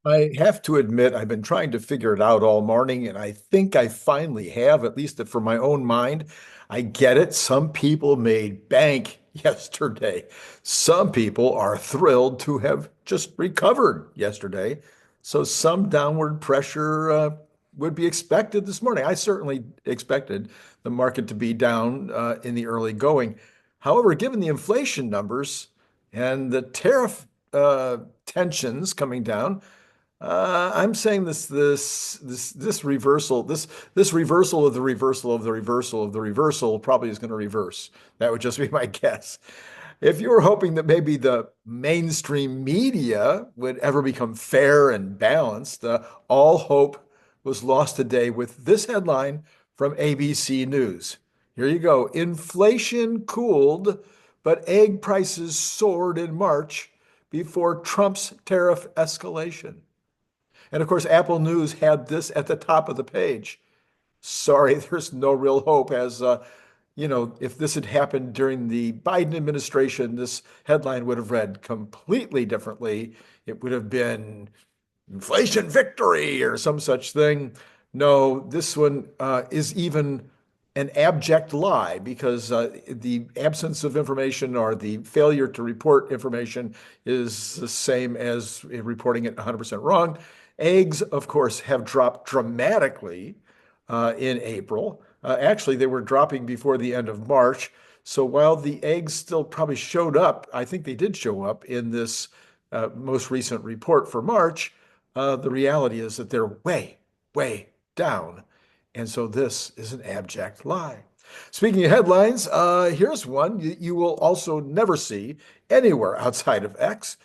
I have to admit, I've been trying to figure it out all morning, and I think I finally have, at least for my own mind. I get it. Some people made bank yesterday. Some people are thrilled to have just recovered yesterday. So some downward pressure would be expected this morning. I certainly expected the market to be down in the early going. However, given the inflation numbers and the tariff tensions coming down, I'm saying this reversal, this reversal of the reversal of the reversal of the reversal probably is going to reverse. That would just be my guess. If you were hoping that maybe the mainstream media would ever become fair and balanced, all hope was lost today with this headline from ABC News. Here you go. Inflation cooled, but egg prices soared in March before Trump's tariff escalation. And of course, Apple News had this at the top of the page. Sorry, there's no real hope. If this had happened during the Biden administration, this headline would have read completely differently. It would have been inflation victory or some such thing. No, this one is even an abject lie because the absence of information or the failure to report information is the same as reporting it 100% wrong. Eggs, of course, have dropped dramatically in April. Actually, they were dropping before the end of March. So while the eggs still probably showed up, I think they did show up in this most recent report for March. The reality is that they're way, way down. And so this is an abject lie. Speaking of headlines, here's one you will also never see anywhere outside of X.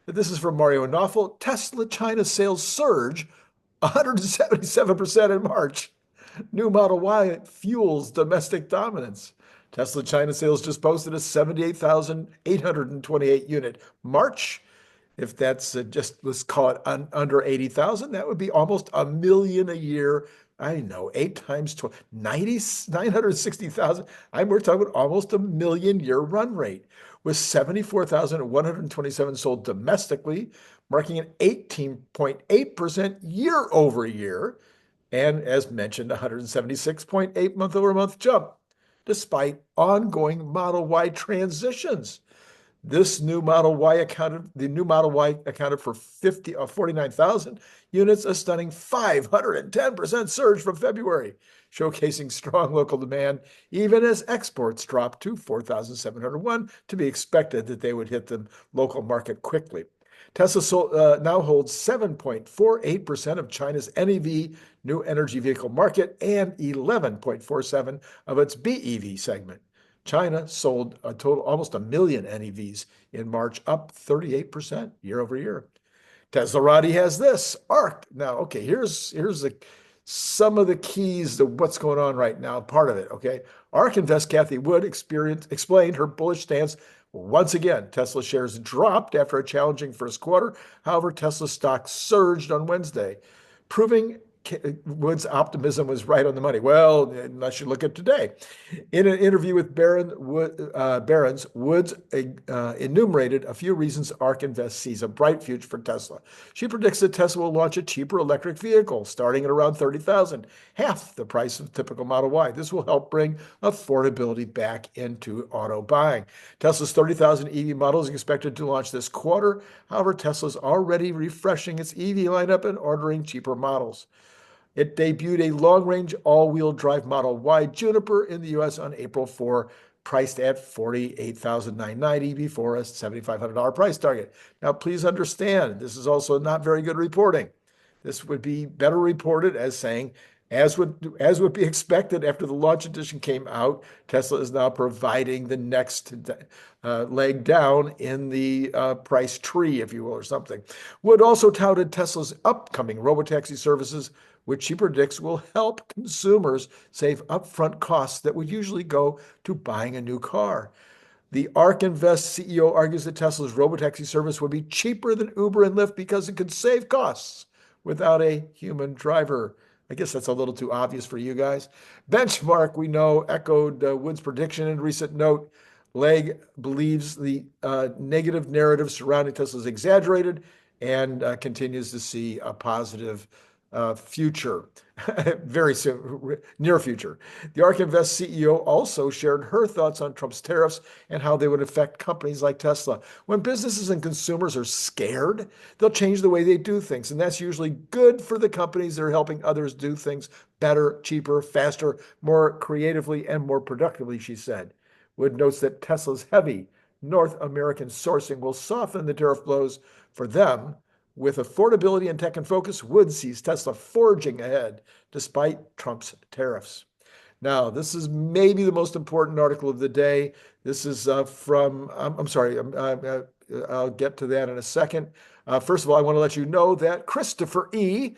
This is from Mario Nawfal. Tesla China sales surge 177% in March. New Model Y fuels domestic dominance. Tesla China sales just posted a 78,828 unit March. If that's just, let's call it under 80,000, that would be almost a million a year. I know, 8 times 12, 90, 960,000. We're talking about almost a million year run rate, with 74,127 sold domestically, marking an 18.8% year over year. And as mentioned, 176.8 month over month jump, despite ongoing Model Y transitions. The new Model Y accounted for 49,000 units, a stunning 510% surge from February, showcasing strong local demand, even as exports dropped to 4,701, to be expected that they would hit the local market quickly. Tesla now holds 7.48% of China's NEV, new energy vehicle market, and 11.47% of its BEV segment. China sold a total almost a million NEVs in March, up 38% year over year. Teslarati has this ARK. Now, okay, some of the keys to what's going on right now. Part of it, okay. ARK Invest Cathie Wood explained her bullish stance. Once again, Tesla shares dropped after a challenging first quarter. However, Tesla stock surged on Wednesday, proving Wood's optimism was right on the money. Well, unless you look at today. In an interview with Barron's, Woods enumerated a few reasons ARK Invest sees a bright future for Tesla. She predicts that Tesla will launch a cheaper electric vehicle starting at around 30,000, half the price of typical Model Y. This will help bring affordability back into auto buying. Tesla's 30,000 EV model is expected to launch this quarter. However, Tesla's already refreshing its EV lineup and ordering cheaper models. It debuted a long-range all-wheel drive Model Y Juniper in the U.S. on April 4, priced at $48,990 before a $7,500 price target. Now, please understand, this is also not very good reporting. This would be better reported as saying, as would be expected after the launch edition came out, Tesla is now providing the next leg down in the price tree, if you will, or something. Wood also touted Tesla's upcoming robotaxi services, which she predicts will help consumers save upfront costs that would usually go to buying a new car. The ARK Invest CEO argues that Tesla's robotaxi service would be cheaper than Uber and Lyft because it could save costs without a human driver. I guess that's a little too obvious for you guys. Benchmark, we know, echoed Wood's prediction in a recent note. Legg believes the negative narrative surrounding Tesla is exaggerated and continues to see a positive future, very soon, near future. The ARK Invest CEO also shared her thoughts on Trump's tariffs and how they would affect companies like Tesla. When businesses and consumers are scared, they'll change the way they do things. And that's usually good for the companies that are helping others do things better, cheaper, faster, more creatively, and more productively, she said. Wood notes that Tesla's heavy North American sourcing will soften the tariff blows for them. With affordability and tech in focus, Wood sees Tesla forging ahead despite Trump's tariffs. Now, this is maybe the most important article of the day. This is from, I'm sorry, I'll get to that in a second. First of all, I want to let you know that Christopher E.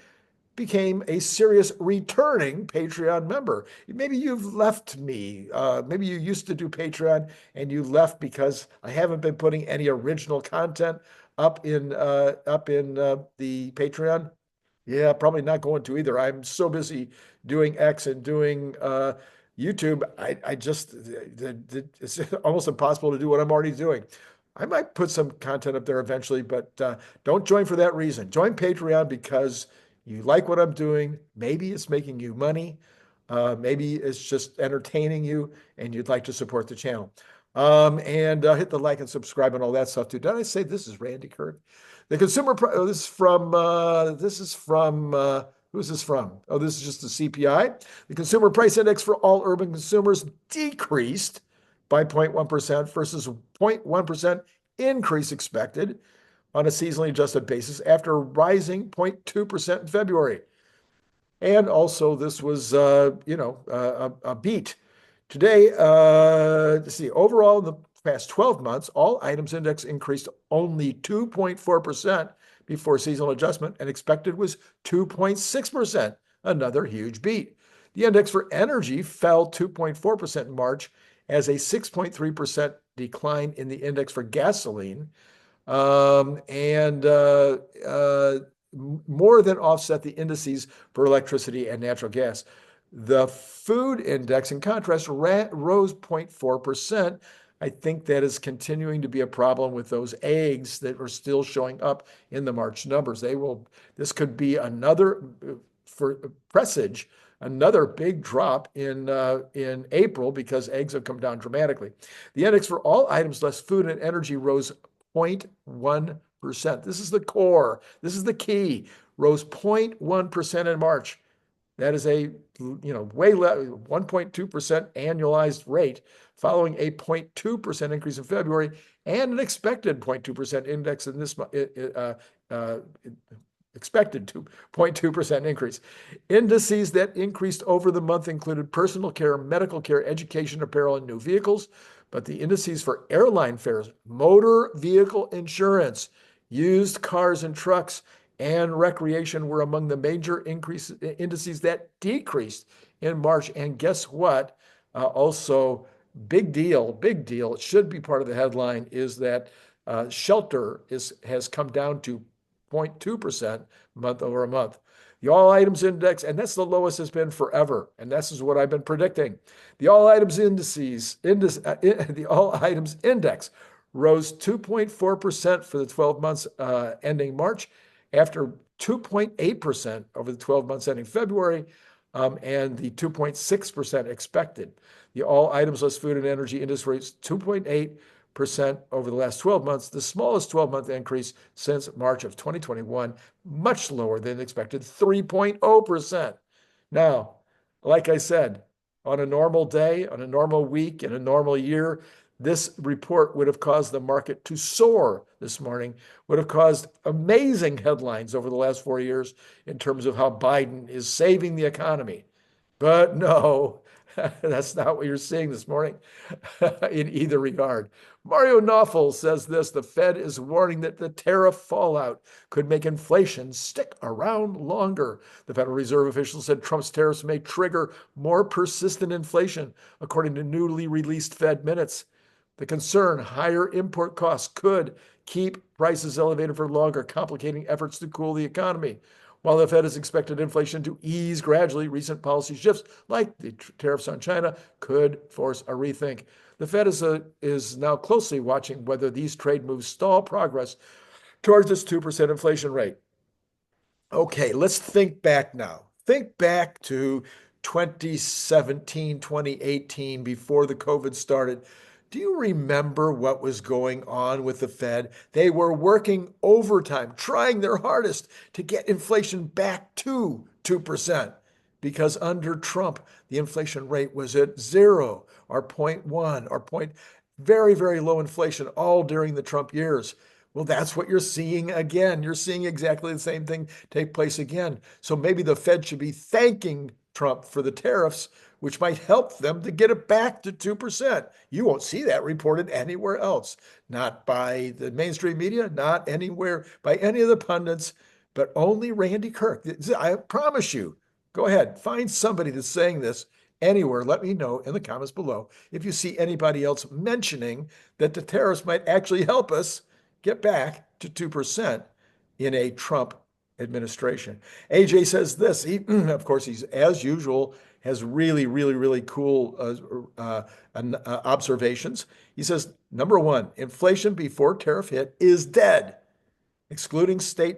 became a serious returning Patreon member. Maybe you've left me. Maybe you used to do Patreon and you left because I haven't been putting any original content up in the Patreon. Yeah, probably not going to either. I'm so busy doing X and doing YouTube. I just it's almost impossible to do what I'm already doing. I might put some content up there eventually, but don't join for that reason. Join Patreon because you like what I'm doing. Maybe it's making you money. Maybe it's just entertaining you and you'd like to support the channel. And hit the like and subscribe and all that stuff too. Did I say this is Randy Kirk? The consumer, this is from, who's this from? Oh, this is just the CPI. The consumer price index for all urban consumers decreased by 0.1% versus 0.1% increase expected on a seasonally adjusted basis after rising 0.2% in February. And also this was, a beat. Today, let's see, overall in the past 12 months, all items index increased only 2.4% before seasonal adjustment, and expected was 2.6%, another huge beat. The index for energy fell 2.4% in March as a 6.3% decline in the index for gasoline and more than offset the indices for electricity and natural gas. The food index, in contrast, rose 0.4%. I think that is continuing to be a problem with those eggs that are still showing up in the March numbers. This could be another, for presage, another big drop in April because eggs have come down dramatically. The index for all items less food and energy rose 0.1%. This is the core. This is the key. Rose 0.1% in March. That is a way less, 1.2% annualized rate, following a 0.2% increase in February and an expected 0.2% index in this expected 0.2% increase. Indices that increased over the month included personal care, medical care, education, apparel, and new vehicles. But the indices for airline fares, motor vehicle insurance, used cars and trucks, and recreation were among the major indices that decreased in March. And guess what? Also, big deal, it should be part of the headline, is that shelter has come down to 0.2% month over month. The all items index, and that's the lowest it's been forever, and this is what I've been predicting. The all items the all items index rose 2.4% for the 12 months ending March, after 2.8% over the 12 months ending February, and the 2.6% expected. The all items less food and energy index rates 2.8% over the last 12 months, the smallest 12-month increase since March of 2021, much lower than expected, 3.0%. Now, like I said, on a normal day, on a normal week, in a normal year, this report would have caused the market to soar this morning, would have caused amazing headlines over the last 4 years in terms of how Biden is saving the economy. But no, that's not what you're seeing this morning in either regard. Mario Nawfal says this: the Fed is warning that the tariff fallout could make inflation stick around longer. The Federal Reserve officials said Trump's tariffs may trigger more persistent inflation, according to newly released Fed minutes. The concern, higher import costs could keep prices elevated for longer, complicating efforts to cool the economy. While the Fed has expected inflation to ease gradually, recent policy shifts, like the tariffs on China, could force a rethink. The Fed is now closely watching whether these trade moves stall progress towards its 2% inflation rate. Okay, let's think back now. Think back to 2017, 2018, before the COVID started. Do you remember what was going on with the Fed? They were working overtime, trying their hardest to get inflation back to 2%, because under Trump, the inflation rate was at 0 or 0.1 or point, very, very low inflation all during the Trump years. Well, that's what you're seeing again. You're seeing exactly the same thing take place again. So maybe the Fed should be thanking Trump for the tariffs, which might help them to get it back to 2%. You won't see that reported anywhere else, not by the mainstream media, not anywhere by any of the pundits, but only Randy Kirk. I promise you. Go ahead, find somebody that's saying this anywhere. Let me know in the comments below if you see anybody else mentioning that the tariffs might actually help us get back to 2% in a Trump administration. AJ says this. He, of course, he's, as usual, has really, really, really cool observations. He says, number one, inflation before tariff hit is dead. Excluding stale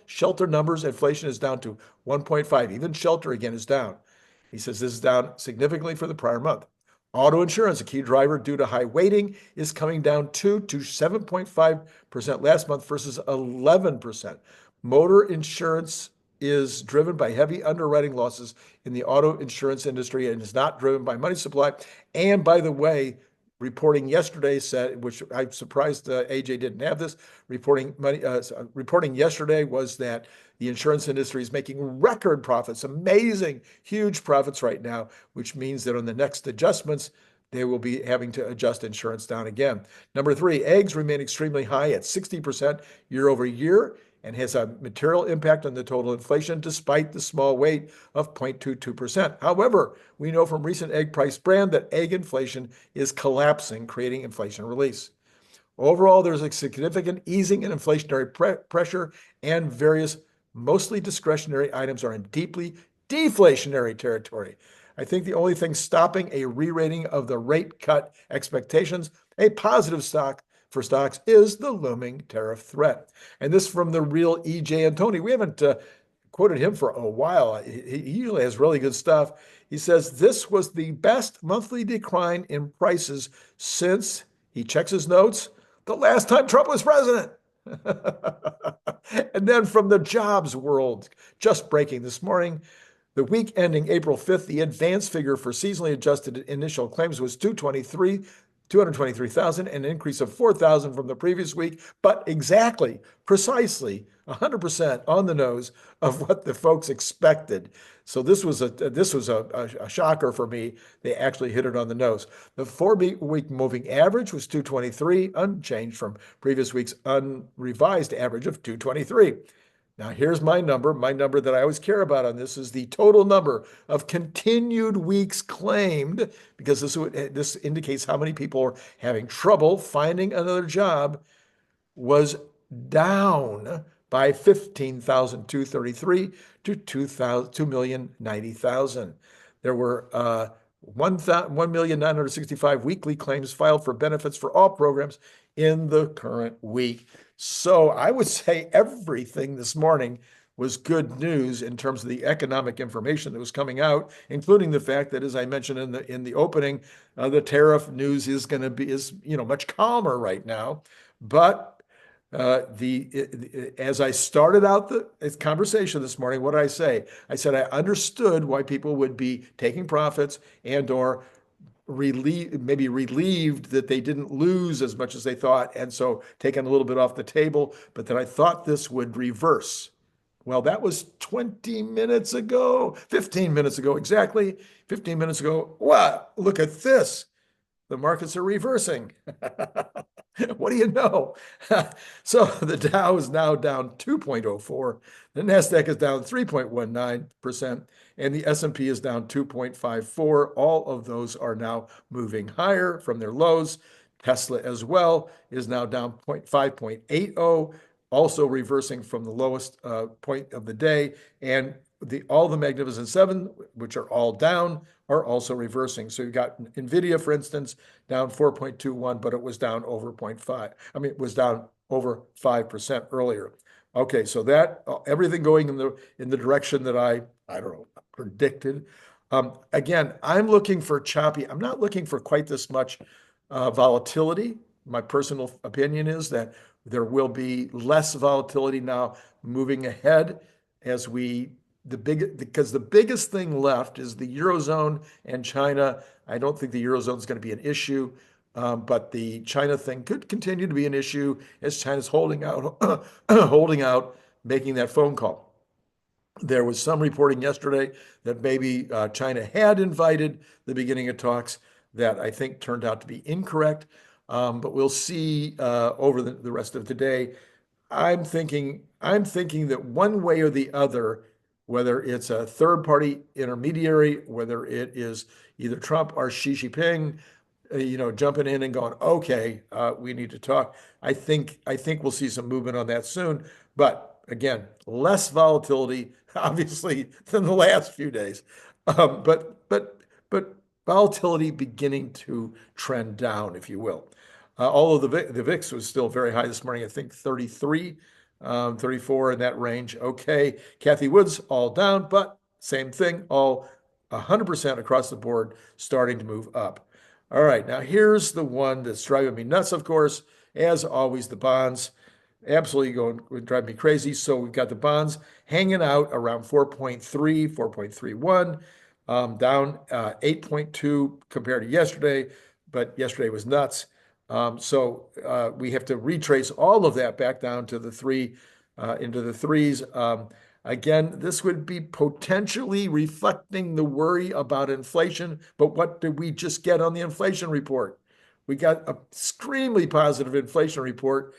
shelter numbers, inflation is down to 1.5. Even shelter, again, is down. He says this is down significantly for the prior month. Auto insurance, a key driver due to high weighting, is coming down 2 to 7.5% last month versus 11%. Motor insurance is driven by heavy underwriting losses in the auto insurance industry and is not driven by money supply. And by the way, reporting yesterday said, which I'm surprised AJ didn't have this, reporting yesterday was that the insurance industry is making record profits, amazing, huge profits right now, which means that on the next adjustments, they will be having to adjust insurance down again. Number three, eggs remain extremely high at 60% year over year and has a material impact on the total inflation despite the small weight of 0.22%. However, we know from recent egg price brand that egg inflation is collapsing, creating inflation release. Overall, there's a significant easing in inflationary pressure, and various mostly discretionary items are in deeply deflationary territory. I think the only thing stopping a re-rating of the rate cut expectations, a positive for stocks, is the looming tariff threat. And this from the real EJ and Tony. We haven't quoted him for a while. He usually has really good stuff. He says this was the best monthly decline in prices since, he checks his notes, the last time Trump was president. And then from the jobs world, just breaking this morning, the week ending April 5th, the advanced figure for seasonally adjusted initial claims was 223,000, an increase of 4,000 from the previous week, but precisely 100% on the nose of what the folks expected. So this was a shocker for me. They actually hit it on the nose. The 4-week moving average was 223, unchanged from previous week's unrevised average of 223. Now, here's my number that I always care about on this is the total number of continued weeks claimed, because this indicates how many people are having trouble finding another job, was down by 15,233 to 2,090,000. There were 1,965 weekly claims filed for benefits for all programs in the current week. So I would say everything this morning was good news in terms of the economic information that was coming out, including the fact that, as I mentioned in the opening, the tariff news is much calmer right now. But as I started out the conversation this morning, what did I say? I said I understood why people would be taking profits and/or maybe relieved that they didn't lose as much as they thought, and so taking a little bit off the table, but that I thought this would reverse. Well, that was 20 minutes ago, 15 minutes ago, exactly 15 minutes ago. Wow, look at this. The markets are reversing. What do you know? So the Dow is now down 2.04. The NASDAQ is down 3.19%, and the S&P is down 2.54. All of those are now moving higher from their lows. Tesla as well is now down 5.80, also reversing from the lowest point of the day. And all the Magnificent Seven, which are all down, are also reversing. So you've got NVIDIA, for instance, down 4.21, but it was down over 0.5. I mean, it was down over 5% earlier. Okay, so that everything going in the direction that I don't know, predicted. Again, I'm looking for choppy. I'm not looking for quite this much volatility. My personal opinion is that there will be less volatility now moving ahead as because the biggest thing left is the Eurozone and China. I don't think the Eurozone is going to be an issue, but the China thing could continue to be an issue as China's holding out, holding out, making that phone call. There was some reporting yesterday that maybe China had invited the beginning of talks that I think turned out to be incorrect. But we'll see over the rest of today. I'm thinking that one way or the other, whether it's a third party intermediary, whether it is either Trump or Xi Jinping, jumping in and going, okay, we need to talk. I think we'll see some movement on that soon. But again, less volatility, obviously, than the last few days. But volatility beginning to trend down, if you will. Although the VIX was still very high this morning, I think 33, 34 in that range. Okay, Cathie Woods all down, but same thing, all 100% across the board, starting to move up. All right, now here's the one that's driving me nuts, of course. As always, the bonds absolutely would drive me crazy. So we've got the bonds hanging out around 4.3, 4.31, down 8.2 compared to yesterday, but yesterday was nuts. So we have to retrace all of that back down to the into the threes. Again, this would be potentially reflecting the worry about inflation, but what did we just get on the inflation report? We got an extremely positive inflation report.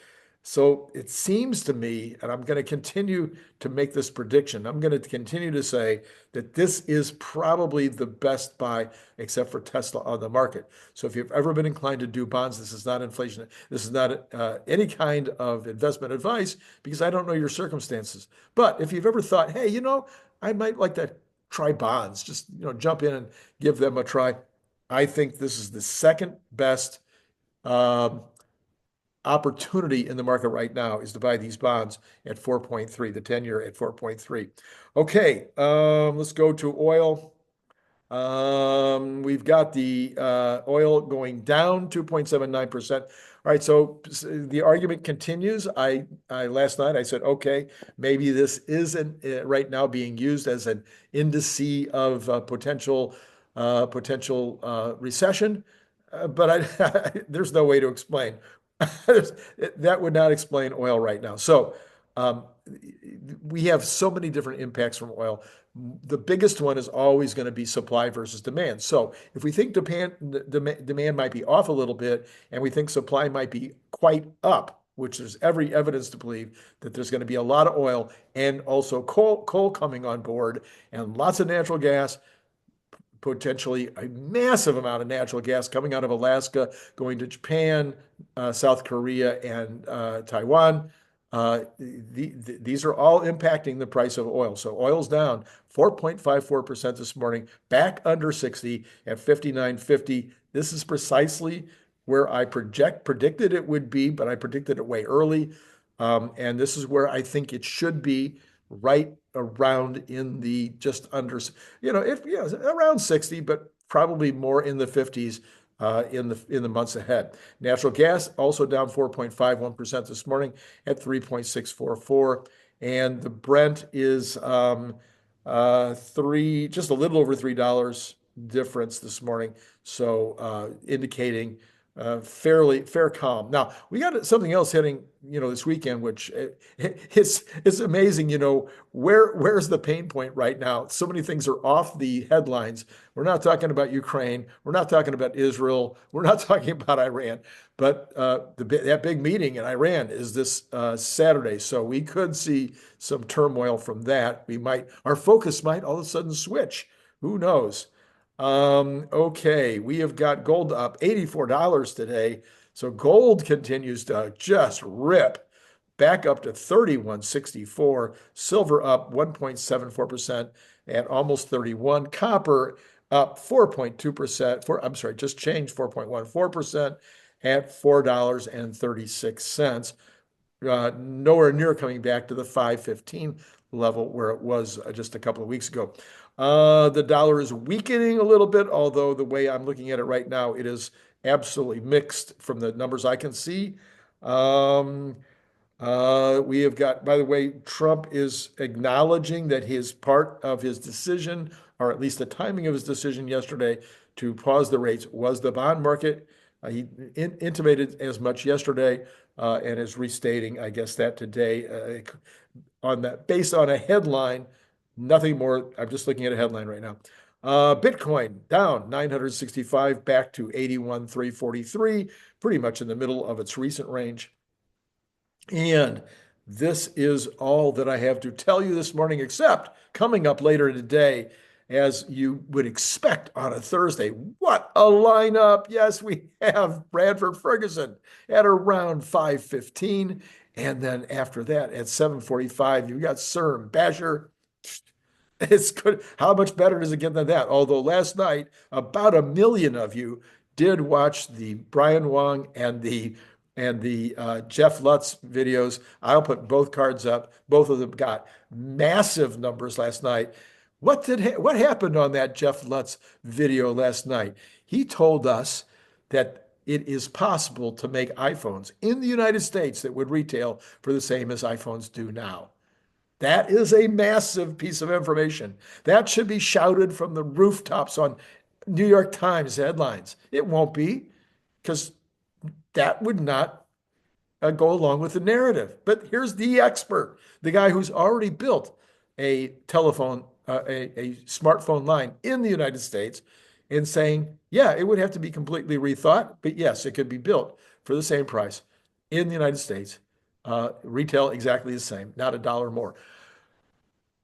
So it seems to me, and I'm going to continue to make this prediction, I'm going to continue to say that this is probably the best buy, except for Tesla on the market. So if you've ever been inclined to do bonds, this is not inflation. This is not any kind of investment advice because I don't know your circumstances. But if you've ever thought, hey, I might like to try bonds, just, jump in and give them a try. I think this is the second best opportunity in the market right now is to buy these bonds at 4.3, the 10-year at 4.3. Okay, let's go to oil. We've got the oil going down 2.79%. All right, so the argument continues. Last night I said, okay, maybe this isn't right now being used as an indice of potential recession, but there's no way to explain. That would not explain oil right now. So we have so many different impacts from oil. The biggest one is always going to be supply versus demand. So if we think demand might be off a little bit and we think supply might be quite up, which there's every evidence to believe that there's going to be a lot of oil and also coal coming on board and lots of natural gas, potentially a massive amount of natural gas coming out of Alaska, going to Japan, South Korea, and Taiwan. These are all impacting the price of oil. So oil's down 4.54% this morning, back under 60 at 59.50. This is precisely where I predicted it would be, but I predicted it way early. And this is where I think it should be, right around in the just under, around 60, but probably more in the 50s in the months ahead. Natural gas also down 4.51% this morning at 3.644, and the Brent is just a little over $3 difference this morning, so indicating fair calm. Now we got something else hitting, this weekend, which it's amazing. Where's the pain point right now? So many things are off the headlines. We're not talking about Ukraine. We're not talking about Israel. We're not talking about Iran. But that big meeting in Iran is this Saturday, so we could see some turmoil from that. Our focus might all of a sudden switch. Who knows? Okay, we have got gold up $84 today. So gold continues to just rip back up to 31.64. Silver up 1.74% at almost 31. Copper up 4.2%. I'm sorry, just changed 4.14% at $4.36. Nowhere near coming back to the 515 level where it was just a couple of weeks ago. The dollar is weakening a little bit, although the way I'm looking at it right now, it is absolutely mixed from the numbers I can see. We have got, by the way, Trump is acknowledging that his part of his decision, or at least the timing of his decision yesterday to pause the rates, was the bond market. He intimated as much yesterday and is restating, I guess, that today on that, based on a headline, nothing more. I'm just looking at a headline right now. Bitcoin down 965 back to 81,343, pretty much in the middle of its recent range. And this is all that I have to tell you this morning, except coming up later today, as you would expect on a Thursday. What a lineup. Yes, we have Bradford Ferguson at around 5:15. And then after that, at 7:45, you've got Cern, Basher. It's good. How much better does it get than that? Although last night, about 1 million of you did watch the Brian Wong and the Jeff Lutz videos. I'll put both cards up. Both of them got massive numbers last night. What happened on that Jeff Lutz video last night? He told us that it is possible to make iPhones in the United States that would retail for the same as iPhones do now. That is a massive piece of information. That should be shouted from the rooftops on New York Times headlines. It won't be, because that would not go along with the narrative. But here's the expert, the guy who's already built a telephone, a smartphone line in the United States, and saying, yeah, it would have to be completely rethought, but yes, it could be built for the same price in the United States, retail exactly the same, not $1 more.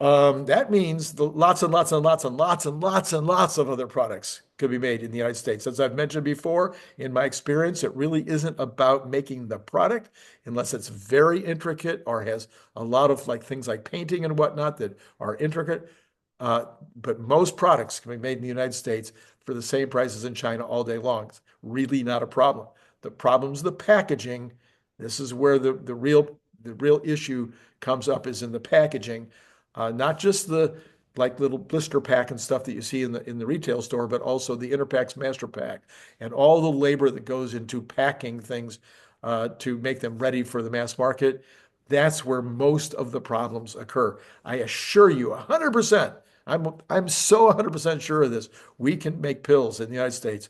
That means lots and lots and lots and lots and lots and lots of other products could be made in the United States. As I've mentioned before, in my experience, it really isn't about making the product unless it's very intricate or has a lot of things like painting and whatnot that are intricate. But most products can be made in the United States for the same price as in China all day long. It's really not a problem. The problem's the packaging. This is where the real issue comes up, is in the packaging. Not just the little blister pack and stuff that you see in the retail store, but also the Interpacks Master Pack and all the labor that goes into packing things to make them ready for the mass market. That's where most of the problems occur. I assure you 100%. I'm so 100% sure of this. We can make pills in the United States.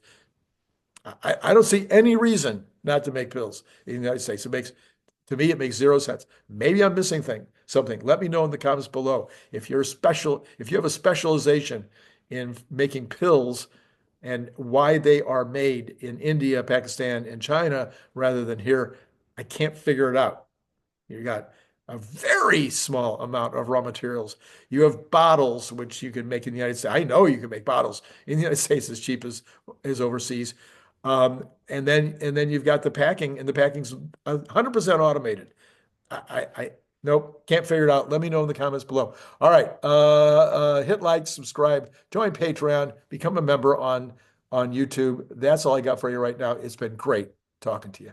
I don't see any reason not to make pills in the United States. To me, it makes zero sense. Maybe I'm missing something. Let me know in the comments below. If you have a specialization in making pills and why they are made in India, Pakistan, and China rather than here, I can't figure it out. You got a very small amount of raw materials. You have bottles, which you can make in the United States. I know you can make bottles in the United States as cheap as overseas. And then you've got the packing, and the packing's 100% automated. Nope, can't figure it out. Let me know in the comments below. All right, hit like, subscribe, join Patreon, become a member on YouTube. That's all I got for you right now. It's been great talking to you.